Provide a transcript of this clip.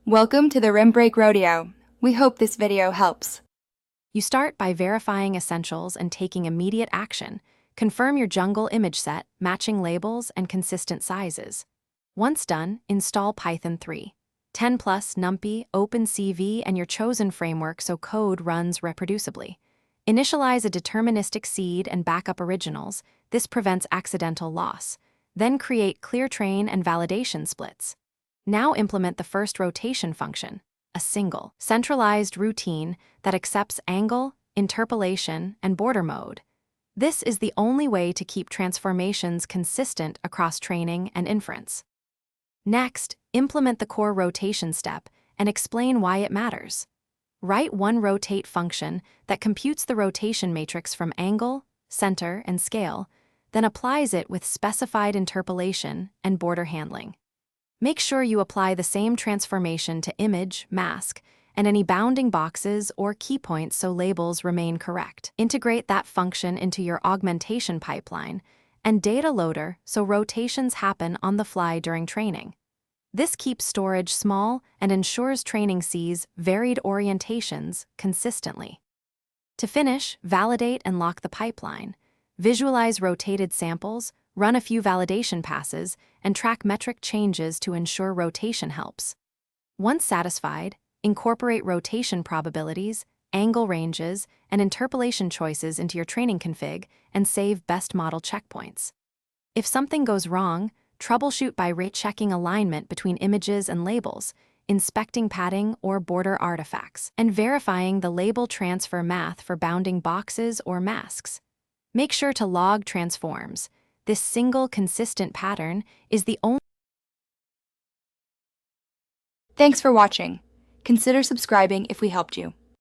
Welcome to the Rim Break Rodeo. We hope this video helps. You start by verifying essentials and taking immediate action. Confirm your jungle image set, matching labels, and consistent sizes. Once done, install Python 3. 10 plus NumPy, OpenCV, and your chosen framework so code runs reproducibly. Initialize a deterministic seed and backup originals. This prevents accidental loss. Then create clear train and validation splits. Now implement the first rotation function, a single, centralized routine that accepts angle, interpolation, and border mode. This is the only way to keep transformations consistent across training and inference. Next, implement the core rotation step and explain why it matters. Write one rotate function that computes the rotation matrix from angle, center, and scale, then applies it with specified interpolation and border handling. Make sure you apply the same transformation to image, mask, and any bounding boxes or key points so labels remain correct. Integrate that function into your augmentation pipeline and data loader so rotations happen on the fly during training. This keeps storage small and ensures training sees varied orientations consistently. To finish, validate and lock the pipeline. Visualize rotated samples, run a few validation passes, and track metric changes to ensure rotation helps. Once satisfied, incorporate rotation probabilities, angle ranges, and interpolation choices into your training config and save best model checkpoints. If something goes wrong, troubleshoot by checking alignment between images and labels, inspecting padding or border artifacts, and verifying the label transfer math for bounding boxes or masks. Make sure to log transforms. This single consistent pattern is the only. Thanks for watching. Consider subscribing if we helped you.